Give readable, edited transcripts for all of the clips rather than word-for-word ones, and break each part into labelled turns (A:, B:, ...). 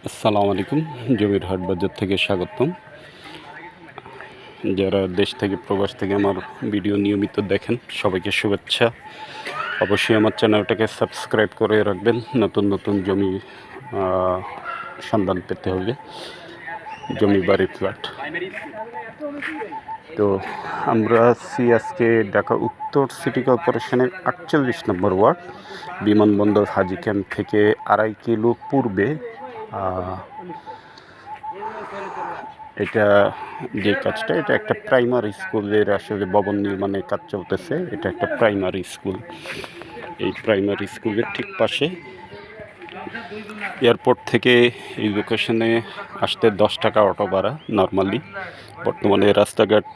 A: আসসালামু আলাইকুম। জমির হাট বাজার থেকে স্বাগতম। যারা দেশ থেকে প্রবাস থেকে আমার ভিডিও নিয়মিত দেখেন সবাইকে শুভেচ্ছা। অবশ্যই আমার চ্যানেলটাকে সাবস্ক্রাইব করে রাখবেন। নতুন নতুন জমি সন্ধান পেতে হবে, জমি বাড়ি ফ্ল্যাট। তো আমরা আছি আজকে ঢাকা উত্তর সিটি কর্পোরেশনের ৪৮ নম্বর ওয়ার্ড, বিমানবন্দর হাজি ক্যাম্প থেকে ২.৫ কিলো পূর্বে। এটা যে কাজটা, এটা একটা প্রাইমারি স্কুলের আসলে ভবন নির্মাণের কাজ চলতেছে। এটা একটা প্রাইমারি স্কুল। এই প্রাইমারি স্কুলের ঠিক পাশে এয়ারপোর্ট থেকে এই লোকেশনে আসতে ১০ টাকা অটো ভাড়া নর্মালি। বর্তমানে রাস্তাঘাট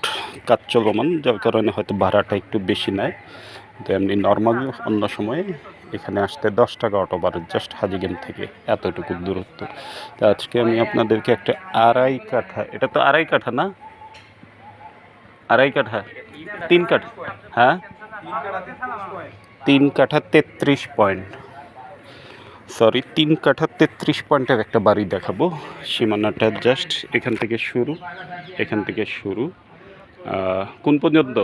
A: কাজ চলমান, যার কারণে হয়তো ভাড়াটা একটু বেশি নেয়। তো এমনি নর্মাল অন্য সময়ে এখানে আসতে ১০ টাকা অটো ভাড়া, জাস্ট হাজিগঞ্জ থেকে এতটুকু দূরত্ব। তো আজকে আমি আপনাদেরকে একটা ২.৫ কাঠা, এটা তো ২.৫ কাঠা না, ২.৫ কাঠা ৩ কাঠা, হ্যাঁ ৩ কাঠা ৩৩ পয়েন্ট, সরি ৩ কাঠা ৩৩ পয়েন্টের একটা বাড়ি দেখাবো। সীমানাটা জাস্ট এখান থেকে শুরু, এখান থেকে শুরু কোন পর্যন্ত,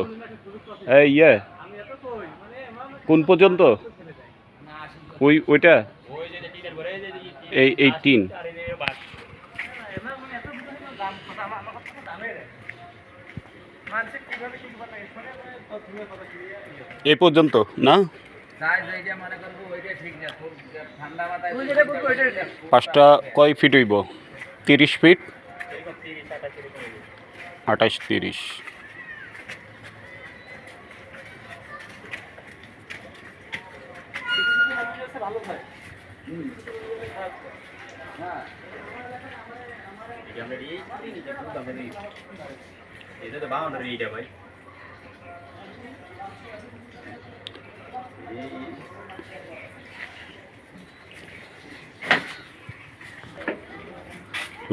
A: কোন পর্যন্ত, ওইটা এই টিন এই পর্যন্ত না, পাঁচটা কয় ফিট হইব? ৩০ ফিট, ২৮-৩০।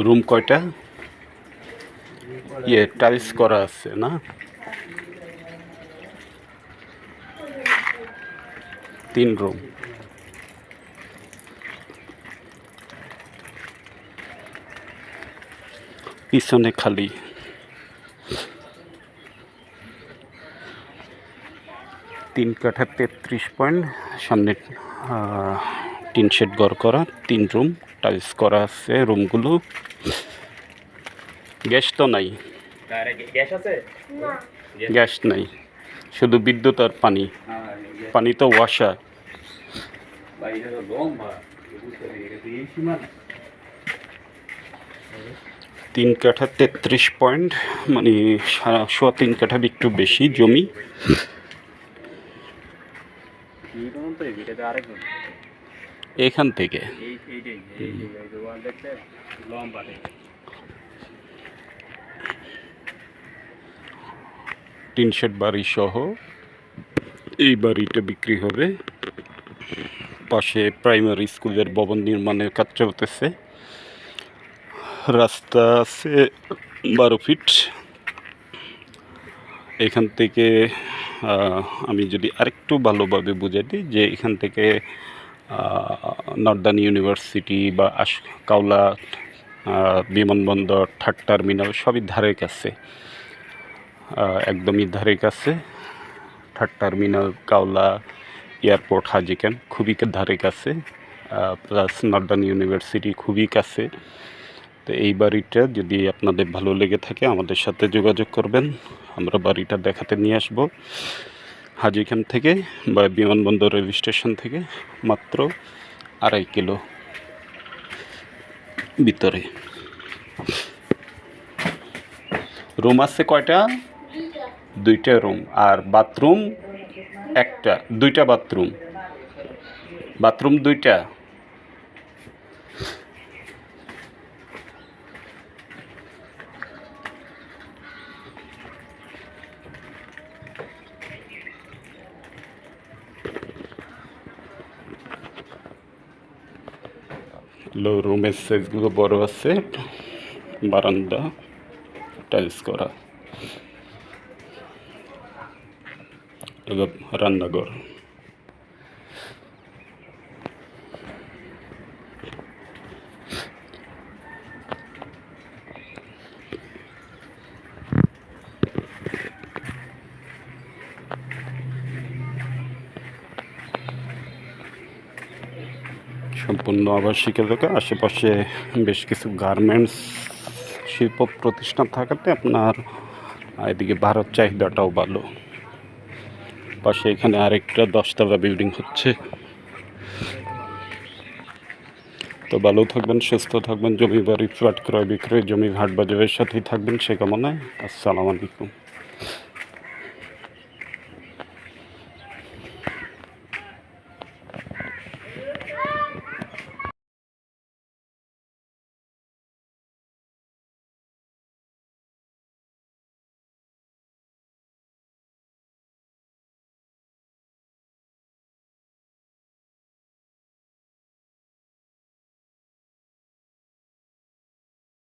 A: রুম কয়টা? টাইলস করা আছে না? তিন রুম। পিছনে খালি। ৩ কাঠা ৩৩ পয়েন্ট, সামনে টিন শেড ঘর করা, ৩ রুম, টাইলস করা আছে রুমগুলো। গ্যাস তো নাই, গ্যাস নাই, শুধু বিদ্যুৎ আর পানি। পানি তো ওয়াশা। ৩ কাঠা ৩৩ পয়েন্ট, মানে ৩.৫ কাঠার একটু বেশি জমি। এখান থেকে টিন শেড বাড়ি সহ এই বাড়িটা বিক্রি হবে। পাশে প্রাইমারি স্কুলের ভবন নির্মাণের কাজ চলতেছে। রাস্তা আছে ১২ ফিট। এখান থেকে আমি যদি আরেকটু ভালোভাবে বুঝাই দিই, যে এখান থেকে নর্দার্ন ইউনিভার্সিটি বা কাওলা বিমানবন্দর, থার্ড টার্মিনাল সবই ধারে কাছে, একদমই ধারে কাছে। থার্ড টার্মিনাল, কাওলা, এয়ারপোর্ট, হাজি ক্যাম্প খুবই ধারে কাছে, প্লাস নর্দার্ন ইউনিভার্সিটি খুবই কাছে। তো এই বাড়িটা যদি আপনাদের ভালো লেগে থাকে আমাদের সাথে যোগাযোগ করবেন, আমরা বাড়িটা দেখাতে নিয়ে আসব হাজি ক্যাম্প থেকে বা বিমানবন্দর রেল স্টেশন থেকে মাত্র ২.৫ কিলো ভিতরে। রুম আছে কয়টা? 2টা রুম, আর বাথরুম একটা, 2টা বাথরুম, বাথরুম 2টা। রুমের সাইজগুলো বড় আছে, বারান্দা টাইলস করা, রান্নাঘর। সম্পূর্ণ আবাসিক এলাকা, আশেপাশে বেশ কিছু গার্মেন্টস শিল্প প্রতিষ্ঠান থাকাতে আপনার এদিকে ভাড়ার চাহিদাটাও ভালো। পাশে এখানে আরেকটা 10 তলা বিল্ডিং হচ্ছে। তো ভালো থাকবেন, সুস্থ থাকবেন, জমি বাড়ি ফ্ল্যাট ক্রয় বিক্রয়, জমি হাট বাজারের সাথেই থাকবেন সে কামনায়। আসসালামু আলাইকুম।